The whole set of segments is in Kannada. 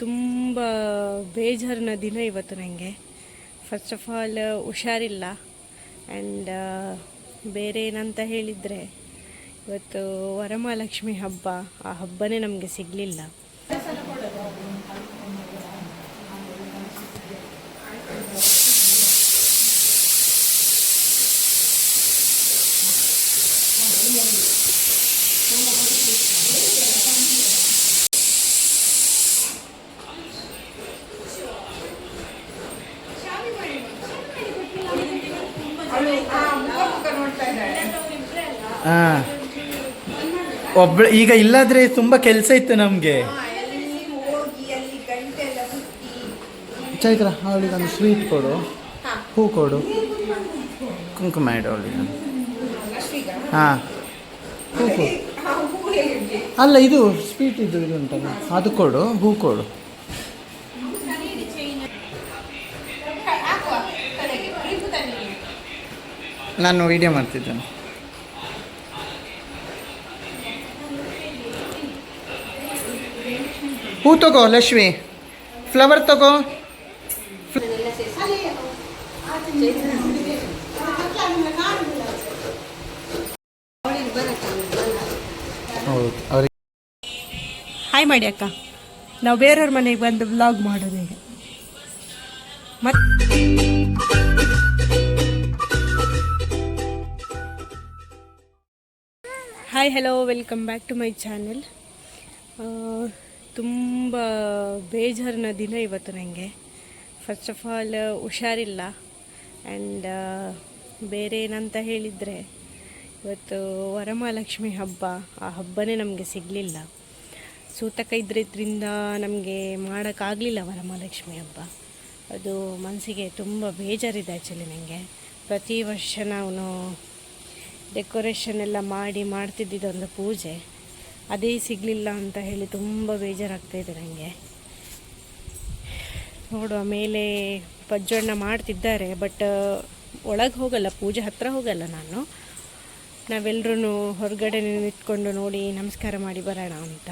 ತುಂಬ ಬೇಜಾರಿನ ದಿನ ಇವತ್ತು ನನಗೆ. ಫಸ್ಟ್ ಆಫ್ ಆಲ್ ಹುಷಾರಿಲ್ಲ. ಆ್ಯಂಡ್ ಬೇರೆ ಏನಂತ ಹೇಳಿದರೆ, ಇವತ್ತು ವರಮಹಾಲಕ್ಷ್ಮಿ ಹಬ್ಬ. ಆ ಹಬ್ಬನೇ ನಮಗೆ ಸಿಗಲಿಲ್ಲ. ಒಬ್ಳು ಈಗ ಇಲ್ಲಾದ್ರೆ ತುಂಬಾ ಕೆಲಸ ಇತ್ತು ನಮಗೆ. ಚೈತ್ರ ಅವಳಿಗೆ ಒಂದು ಸ್ವೀಟ್ ಕೊಡು, ಹೂ ಕೊಡು, ಕುಂಕುಮ ಇಡು ಅವಳಿಗೆ. ಹಾಂ, ಹೂ ಕೊಡು. ಅಲ್ಲ, ಇದು ಸ್ವೀಟ್ ಇದು ಉಂಟಲ್ಲ, ಅದು ಕೊಡು, ಹೂ ಕೊಡು. ನಾನು ವಿಡಿಯೋ ಮಾಡ್ತಿದ್ದೇನೆ. ಹೂ ತಗೋ ಲಕ್ಷ್ಮಿ, ಫ್ಲವರ್ ತಗೋ. ಹೌದು, ಹಾಯ್ ಮಾಡಿ ಅಕ್ಕ. ನಾವು ಬೇರೆಯವ್ರ ಮನೆಗೆ ಬಂದು ವ್ಲಾಗ್ ಮಾಡೋದು ಈಗ. Hi, hello, welcome back to my channel. ತುಂಬ ಬೇಜಾರಿನ ದಿನ ಇವತ್ತು ನನಗೆ. ಫಸ್ಟ್ ಆಫ್ ಆಲ್ ಹುಷಾರಿಲ್ಲ. ಆ್ಯಂಡ್ ಬೇರೆ ಏನಂತ ಹೇಳಿದರೆ, ಇವತ್ತು ವರಮಹಾಲಕ್ಷ್ಮಿ ಹಬ್ಬ. ಆ ಹಬ್ಬನೇ ನಮಗೆ ಸಿಗಲಿಲ್ಲ. ಸೂತಕ ಇದ್ರಿಂದ ನಮಗೆ ಮಾಡೋಕ್ಕಾಗಲಿಲ್ಲ ವರಮಹಾಲಕ್ಷ್ಮಿ ಹಬ್ಬ. ಅದು ಮನಸ್ಸಿಗೆ ತುಂಬ ಬೇಜಾರಿದೆ ಆ್ಯಕ್ಚುಲಿ ನನಗೆ. ಪ್ರತಿ ವರ್ಷ ನಾವು ಡೆಕೋರೇಷನ್ ಎಲ್ಲ ಮಾಡ್ತಿದ್ದಿದ್ದೊಂದು ಪೂಜೆ, ಅದೇ ಸಿಗಲಿಲ್ಲ ಅಂತ ಹೇಳಿ ತುಂಬ ಬೇಜಾರಾಗ್ತಾಯಿದೆ ನನಗೆ. ನೋಡುವ, ಮೇಲೆ ಪಜ್ಜಣ್ಣ ಮಾಡ್ತಿದ್ದಾರೆ, ಬಟ್ ಒಳಗೆ ಹೋಗಲ್ಲ, ಪೂಜೆ ಹತ್ತಿರ ಹೋಗಲ್ಲ ನಾನು. ನಾವೆಲ್ಲರೂ ಹೊರಗಡೆ ನಿಂತ್ಕೊಂಡು ನೋಡಿ ನಮಸ್ಕಾರ ಮಾಡಿ ಬರೋಣ ಅಂತ.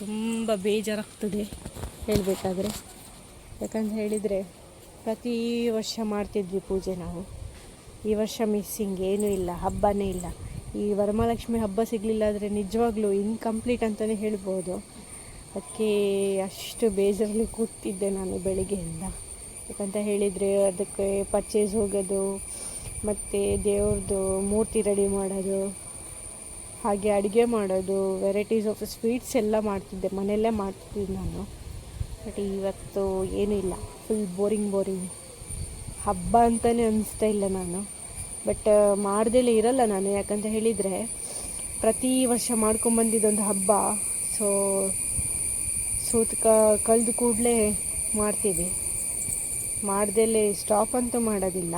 ತುಂಬ ಬೇಜಾರಾಗ್ತದೆ ಹೇಳಬೇಕಾದ್ರೆ. ಯಾಕಂತ ಹೇಳಿದರೆ ಪ್ರತಿ ವರ್ಷ ಮಾಡ್ತಿದ್ವಿ ಪೂಜೆ ನಾವು. ಈ ವರ್ಷ ಮಿಸ್ಸಿಂಗ್, ಏನೂ ಇಲ್ಲ, ಹಬ್ಬನೇ ಇಲ್ಲ. ಈ ವರಮಹಾಲಕ್ಷ್ಮಿ ಹಬ್ಬ ಸಿಗಲಿಲ್ಲ ಅಂದರೆ ನಿಜವಾಗ್ಲೂ ಇನ್ಕಂಪ್ಲೀಟ್ ಅಂತಲೇ ಹೇಳ್ಬೋದು. ಅದಕ್ಕೆ ಅಷ್ಟು ಬೇಜಾರಲ್ಲಿ ಕೂತಿದ್ದೆ ನಾನು ಬೆಳಿಗ್ಗೆಯಿಂದ. ಯಾಕಂತ ಹೇಳಿದರೆ ಅದಕ್ಕೆ ಪರ್ಚೇಸ್ ಹೋಗೋದು, ಮತ್ತು ದೇವ್ರದ್ದು ಮೂರ್ತಿ ರೆಡಿ ಮಾಡೋದು, ಹಾಗೆ ಅಡುಗೆ ಮಾಡೋದು, ವೆರೈಟೀಸ್ ಆಫ್ ಸ್ವೀಟ್ಸ್ ಎಲ್ಲ ಮಾಡ್ತಿದ್ದೆ, ಮನೆಯಲ್ಲೇ ಮಾಡ್ತಿದ್ದೆ ನಾನು. ಬಟ್ ಇವತ್ತು ಏನೂ ಇಲ್ಲ, ಫುಲ್ ಬೋರಿಂಗ್. ಹಬ್ಬ ಅಂತಲೇ ಅನ್ನಿಸ್ತಾ ಇಲ್ಲ ನಾನು. ಬಟ್ ಮಾಡ್ದೇಲೇ ಇರಲ್ಲ ನಾನು. ಯಾಕಂತ ಹೇಳಿದರೆ ಪ್ರತಿ ವರ್ಷ ಮಾಡ್ಕೊಂಬಂದಿದ್ದೊಂದು ಹಬ್ಬ. ಸೊ ಸೂತಕ ಕಳೆದು ಕೂಡಲೇ ಮಾಡ್ತೀವಿ, ಮಾಡ್ದೇಲೇ ಸ್ಟಾಪ್ ಅಂತೂ ಮಾಡೋದಿಲ್ಲ.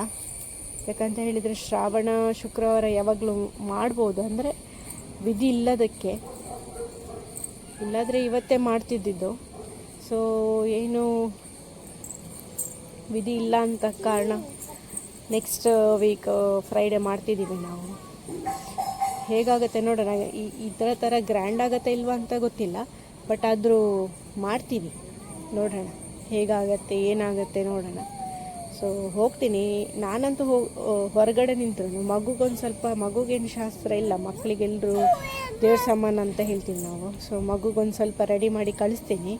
ಯಾಕಂತ ಹೇಳಿದರೆ ಶ್ರಾವಣ ಶುಕ್ರವಾರ ಯಾವಾಗಲೂ ಮಾಡ್ಬೋದು, ಅಂದರೆ ವಿಧಿ ಇಲ್ಲದಕ್ಕೆ. ಇಲ್ಲಾದರೆ ಇವತ್ತೇ ಮಾಡ್ತಿದ್ದಿದ್ದು. ಸೊ ಏನು ವಿಧಿ ಇಲ್ಲ ಅಂತ ಕಾರಣ ನೆಕ್ಸ್ಟ್ ವೀಕ್ ಫ್ರೈಡೇ ಮಾಡ್ತಿದ್ದೀವಿ ನಾವು. ಹೇಗಾಗುತ್ತೆ ನೋಡೋಣ. ಈ ಥರ ಗ್ರ್ಯಾಂಡ್ ಆಗುತ್ತೆ ಇಲ್ವಾ ಅಂತ ಗೊತ್ತಿಲ್ಲ, ಬಟ್ ಆದರೂ ಮಾಡ್ತೀವಿ, ನೋಡೋಣ ಹೇಗಾಗತ್ತೆ ಏನಾಗುತ್ತೆ ನೋಡೋಣ. ಸೊ ಹೋಗ್ತೀನಿ ನಾನಂತೂ. ಹೊರಗಡೆ ನಿಂತರು ಮಗುಗೊಂದು ಸ್ವಲ್ಪ, ಮಗುಗೇನು ಶಾಸ್ತ್ರ ಇಲ್ಲ, ಮಕ್ಕಳಿಗೆಲ್ಲರೂ ದೇವ್ರ ಸಾಮಾನು ಅಂತ ಹೇಳ್ತೀವಿ ನಾವು. ಸೊ ಮಗುಗೊಂದು ಸ್ವಲ್ಪ ರೆಡಿ ಮಾಡಿ ಕಳಿಸ್ತೀನಿ,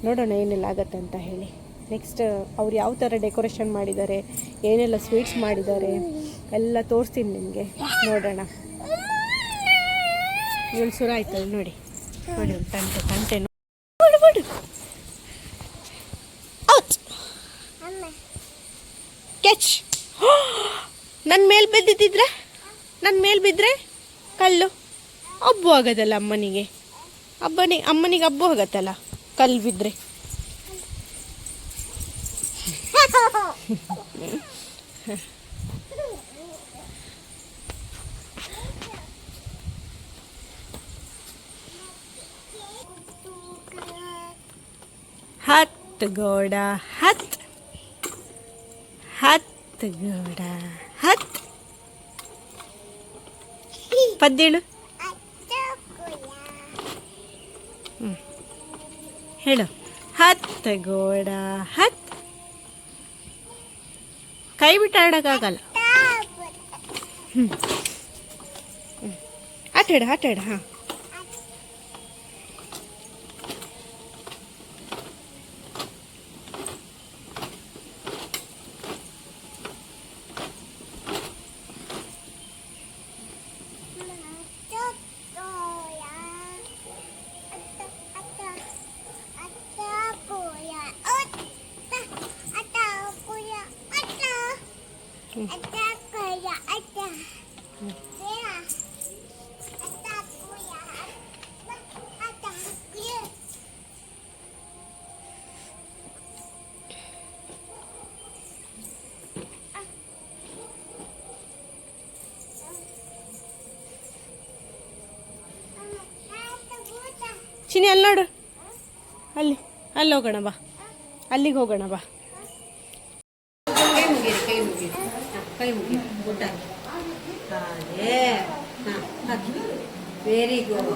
ನೋಡೋಣ ಏನೆಲ್ಲ ಆಗುತ್ತೆ ಅಂತ ಹೇಳಿ. ನೆಕ್ಸ್ಟ್ ಅವ್ರು ಯಾವ ಥರ ಡೆಕೋರೇಷನ್ ಮಾಡಿದ್ದಾರೆ, ಏನೆಲ್ಲ ಸ್ವೀಟ್ಸ್ ಮಾಡಿದ್ದಾರೆ ಎಲ್ಲ ತೋರಿಸ್ತೀನಿ ನಿಮಗೆ, ನೋಡೋಣ. ಇವಳು ಸುರ ಆಯ್ತಲ್ಲ ನೋಡಿ ತಂಟೆ ನೋಡು. ಕ್ಯಾಚ್. ನನ್ನ ಮೇಲೆ ಬಿದ್ದರೆ ಕಲ್ಲು ಹಬ್ಬು ಆಗೋದಲ್ಲ ಅಮ್ಮನಿಗೆ. ಅಮ್ಮನಿಗೆ ಹಬ್ಬು ಆಗತ್ತಲ್ಲ ಕಲ್ಲು ಬಿದ್ದರೆ. ಹತ್ತು ಗೋಡ ಹತ್ತು ಗೋಡ ಹತ್ತು. ಪದ್ದೇಳು ಹೇಳು. ಹತ್ತ ಗೋಡ ಹತ್. ಕೈ ಬಿಟ್ಟು ಆಡೋಕ್ಕಾಗಲ್ಲ. ಹ್ಞೂ ಆಟಾಡ ಆಟಾಡ. ಹಾಂ ಚಿನಿ ಅಲ್ಲಿ ನೋಡು, ಅಲ್ಲಿ ಅಲ್ಲಿ ಹೋಗೋಣ ಬಾ, ಅಲ್ಲಿಗೆ ಹೋಗೋಣ ಬಾ. ಕೈ ಮುಗಿರಿ ಕೈ ಮುಗಿರಿ ಕೈ ಮುಗಿರಿ ಊಟ ಹಾಗೆ. ಹಾಂ ವೆರಿ ಗುಡ್.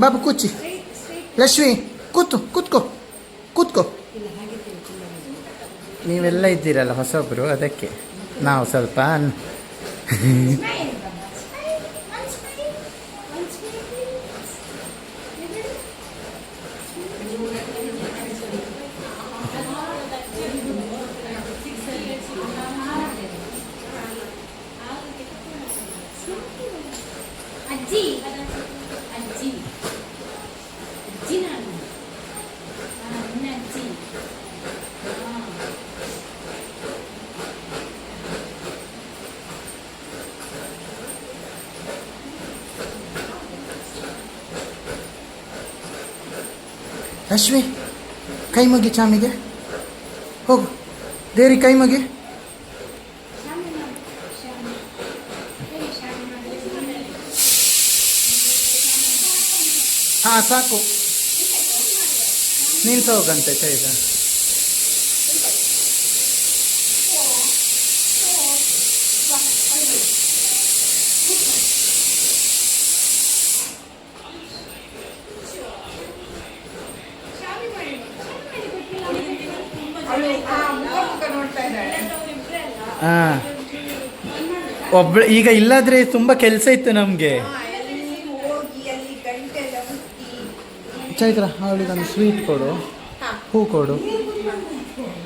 ಬಾಬು ಕೂಚಿ. ಲಕ್ಷ್ಮಿ ಕೂತು ಕೂತ್ಕೋ ಕೂತ್ಕೋ. ನೀವೆಲ್ಲ ಇದ್ದೀರಲ್ಲ ಹೊಸೊಬ್ಬರು, ಅದಕ್ಕೆ ನಾವು ಸ್ವಲ್ಪ ಅಜ್ಜಿ ಅಜ್ಜಿ ಅಜ್ಜಿ ನಾನು ಅಜ್ಜಿ. ಲಕ್ಷ್ಮಿ ಕೈ ಮುಗಿ ಚಾಮಿಗೆ ಹೋಗು. ದೇರಿ ಕೈ ಮುಗಿ. ಹಾಂ ಸಾಕು, ನೀನು ಹೋಗಂತೆ ಚೈದ. ಹಾಂ ಒಬ್ಳು ಈಗ ಇಲ್ಲಾದ್ರೆ ತುಂಬ ಕೆಲಸ ಇತ್ತು ನಮಗೆ. ಚೈತ್ರ ಅವಳಿಗೊಂದು ಸ್ವೀಟ್ ಕೊಡು, ಹೂ ಕೊಡು,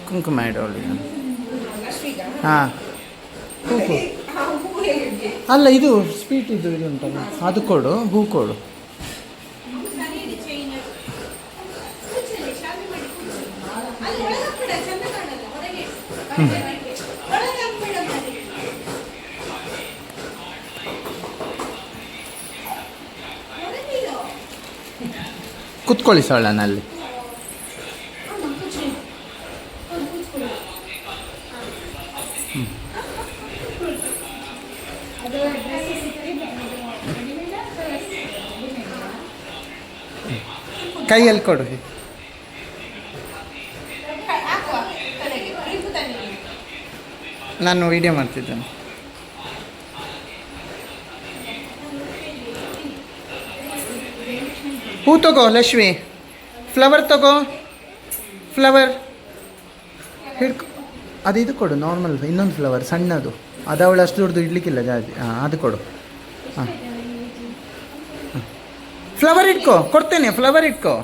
ಕುಂಕುಮ ಇಡು ಅವಳಿಗೆ. ಹಾಂ ಹೂ ಕೊಡು. ಅಲ್ಲ ಇದು ಸ್ವೀಟ್ ಇದು ಉಂಟಲ್ಲ ಅದು ಕೊಡು, ಹೂ ಕೊಡು. ಕುತ್ಕೊಳ್ಳಿ ಸೊಳ್ಳನಲ್ಲಿ. ಕೈಯಲ್ಲಿ ಕೊಡು. ನಾನು ವಿಡಿಯೋ ಮಾಡ್ತಿದ್ದೇನೆ. ಹೂ ತಗೋ ಲಕ್ಷ್ಮಿ, ಫ್ಲವರ್ ತಗೋ, ಫ್ಲವರ್ ಹಿಡ್ಕೊ. ಅದು ಇದು ಕೊಡು ನಾರ್ಮಲ್, ಇನ್ನೊಂದು ಫ್ಲವರ್ ಸಣ್ಣದು, ಅದು ಅವಳು ಅಷ್ಟು ದೊಡ್ಡದು ಇಡ್ಲಿಕ್ಕಿಲ್ಲ ಜಾಸ್ತಿ. ಹಾಂ ಅದು ಕೊಡು. ಹಾಂ ಫ್ಲವರ್ ಇಟ್ಕೋ, ಕೊಡ್ತೇನೆ ಫ್ಲವರ್ ಇಟ್ಕೋ.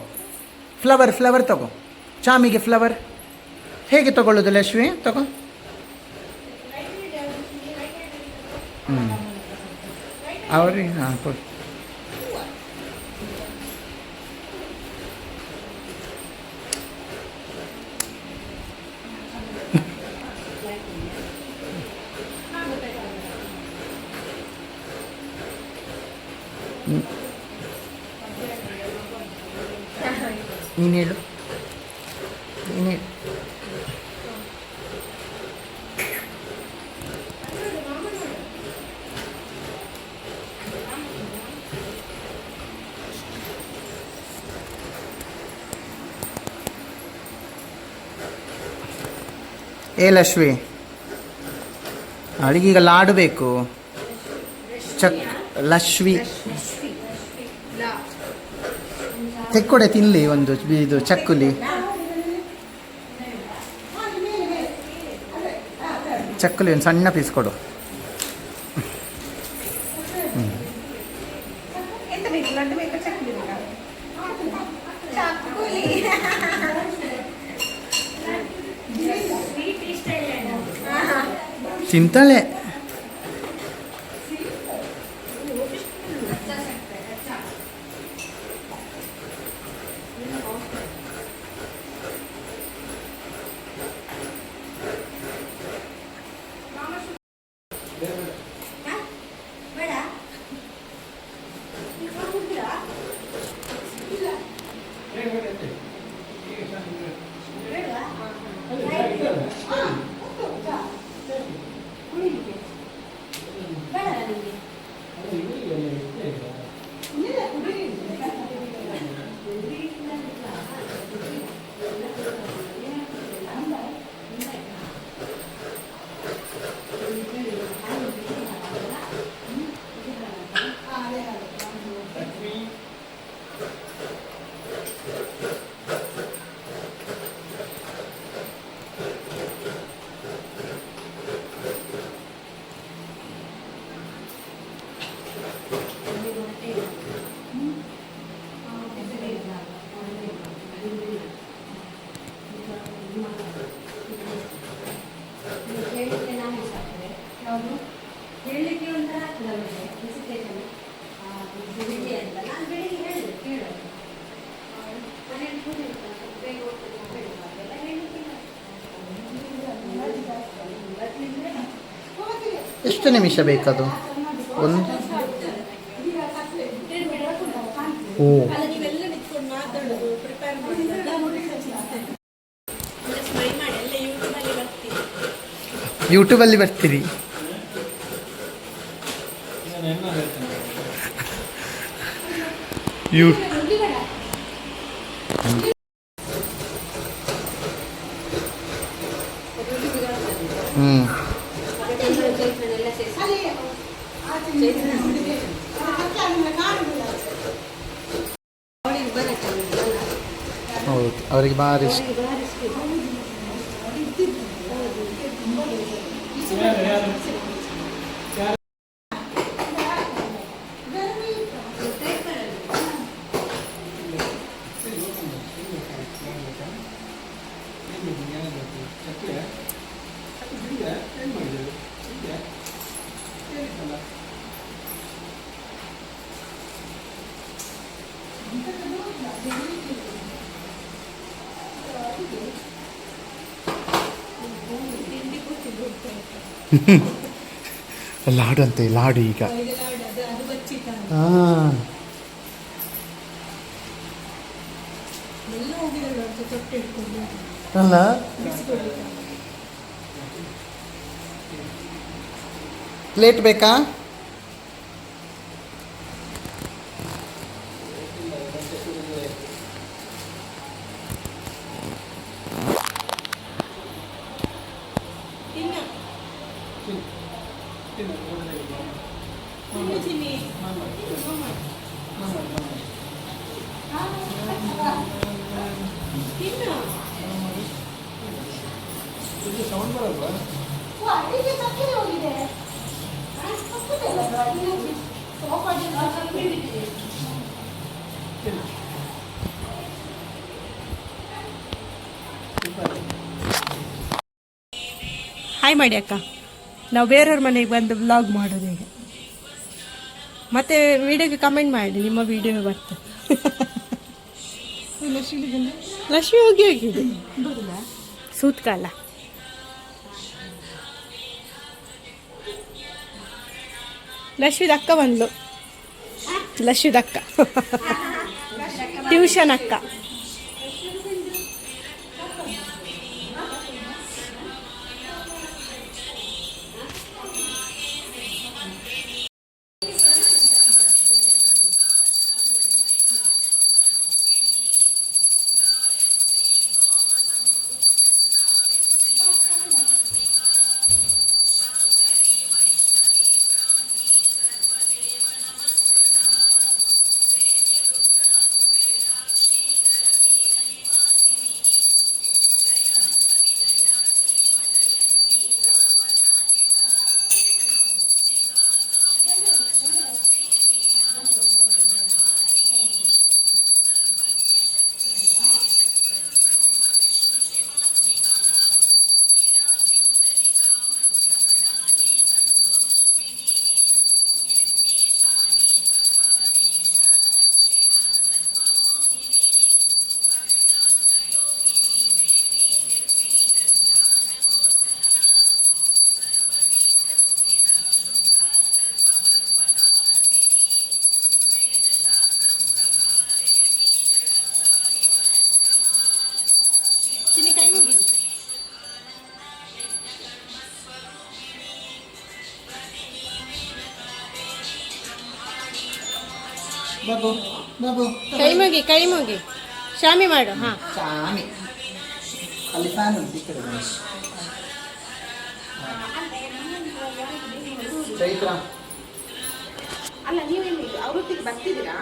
ಫ್ಲವರ್ ತಗೋ, ಚಾಮಿಗೆ ಫ್ಲವರ್ ಹೇಗೆ ತಗೊಳ್ಳೋದು ಲಕ್ಷ್ಮಿ? ತಗೋ. ಅವ್ರಿಗೆ ಹಾಂ ಕೊಡು. ನೀನು ಹೇಳು, ನೀನು ಹೇಳು. ಏ ಲಕ್ಷ್ಮಿ, ಅವಳಿಗೀಗ ಲಾಡು ಬೇಕು. ಲಕ್ಷ್ಮಿ ತೆಕ್ಕೊಡೆ ತಿನ್ನಲಿ ಒಂದು ಇದು ಚಕ್ಕುಲಿ. ಚಕ್ಕುಲಿ ಒಂದು ಸಣ್ಣ ಪೀಸ್ ಕೊಡು. ತಿಂತಾಳೆ. ಹೇಳಲಿಕ್ಕೆ ಒಂಥರ ಹೆಸಿಟೇಷನ್ ಬೆಳಿಗ್ಗೆ ಅಂತ ನಾನು ಬೆಳಿಗ್ಗೆ ಹೇಳಿದೆ ಕೇಳೋದು ಮನೇಲಿ ಕೂತಿರ್ತಾರೆ ಬೇಗ ಹೋಗ್ತಾರೆ ಎಲ್ಲ ಹೇಳಲಿಕ್ಕೆ. ಎಷ್ಟು ನಿಮಿಷ ಬೇಕದು? ಒಂದು ಓ ನೀವೆಲ್ಲ ನಿಂತ್ಕೊಂಡು ಮಾತಾಡೋದು ಪ್ರಿಪೇರ್ ಮಾಡಿ ಸ್ಮೈ ಮಾಡಿ ಎಲ್ಲ ಯೂಟ್ಯೂಬಲ್ಲಿ ಬರ್ತೀವಿ. ಯೂಟ್ಯೂಬಲ್ಲಿ ಬರ್ತೀರಿ? ಹೌದು, ಅವರಿಗೆ ಭಾರಿ ಇಷ್ಟ. ಲಾಡು ಅಂತೆ, ಲಾಡು ಈಗ. ಹಾಂ, ಅಲ್ಲ ಪ್ಲೇಟ್ ಬೇಕಾ? ಹಾಯ್ ಮಾಡಿ ಅಕ್ಕ. ನಾವು ಬೇರೆಯವ್ರ ಮನೆಗೆ ಬಂದು ವ್ಲಾಗ್ ಮಾಡೋದು ಈಗ. ಮತ್ತೆ ವಿಡಿಯೋಗೆ ಕಮೆಂಟ್ ಮಾಡಿ, ನಿಮ್ಮ ವಿಡಿಯೋ ಬರ್ತದೆ. ಲಕ್ಷ್ಮಿ ಹೋಗಿ ಹೋಗಿದೆ ಸೂತ್ಕಾಲ. ಲಕ್ಷ್ಮಿದ ಅಕ್ಕ ಬಂದ್ಲು. ಲಕ್ಷ್ಮಿದ ಅಕ್ಕ ಟ್ಯೂಷನ್ ಅಕ್ಕ. ಬಾಬು ಬಾಬು ಕೈ ಮುಗಿ ಶಾಮಿ ಮಾಡು. ಹಾಂ, ಚಾಮಿ ಅಲ್ಲಿ ಫ್ಯಾನ್ ಉಂಟು ಈ ಕಡೆ ಬನ್ನಿ. ಚೈತ್ರ ಅಲ್ಲ ನೀವೇನು ಅವರೊಟ್ಟಿಗೆ ಬರ್ತಿದ್ದೀರಾ?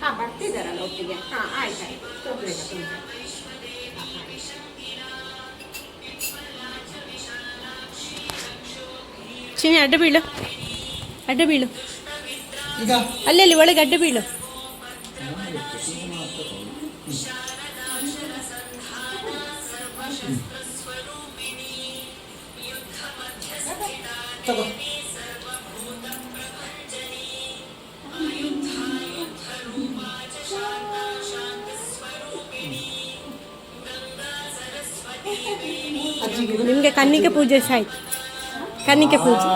ಹಾಂ, ಬರ್ತಿದ್ದಾರಲ್ಲ ಒಟ್ಟಿಗೆ. ಹಾಂ, ಆಯ್ತು ತೊಂದರೆ ಇಲ್ಲ ತೊಂದರೆ. ಚಿನಿ ಅಡ್ಡ ಬೀಳು ಈಗ ಅಲ್ಲಿ ಒಳಗೆ ಅಡ್ಡ ಬೀಳು. ತಗೋ. ನಿಮಗೆ ಕನ್ನಿಕೆ ಪೂಜೆ ಆಯ್ತು. ಕನ್ನಿಕೆ ಪೂಜೆ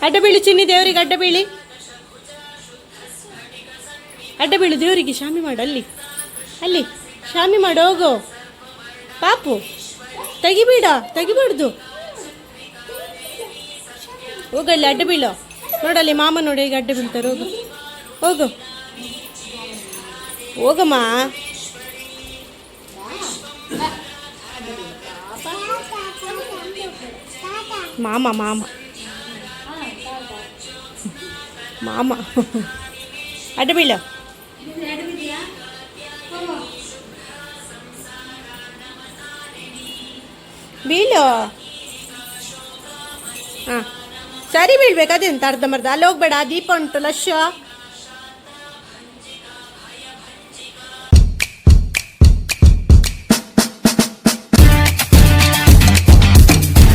ಅಡ್ಡ ಬೀಳು ಚಿನ್ನಿ, ದೇವರಿಗೆ ಅಡ್ಡ ಬೀಳಿ. ಅಡ್ಡ ಬೀಳು ದೇವರಿಗೆ, ಶಾಮಿ ಮಾಡು. ಅಲ್ಲಿ ಶಾಮಿ ಮಾಡು. ಹೋಗು ಪಾಪು, ತೆಗಿಬಾರ್ದು. ಹೋಗಲ್ಲಿ ಅಡ್ಡ ಬೀಳು. ನೋಡಲ್ಲಿ ಮಾಮ ನೋಡಿ ಈಗ ಅಡ್ಡ ಬೀಳ್ತಾರೆ. ಹೋಗು ಹೋಗಮ್ಮ. ಮಾಮ ಅಡ್ಡ ಬೀಳು. ಬೀಳು. ಹಾಂ, ಸರಿ ಬೀಳ್ಬೇಕು. ಅದೆಂತ ಅರ್ಧಂಬರ್ಧ. ಅಲ್ಲಿ ಹೋಗ್ಬೇಡ, ದೀಪ ಉಂಟು ಲಶ್ಯ.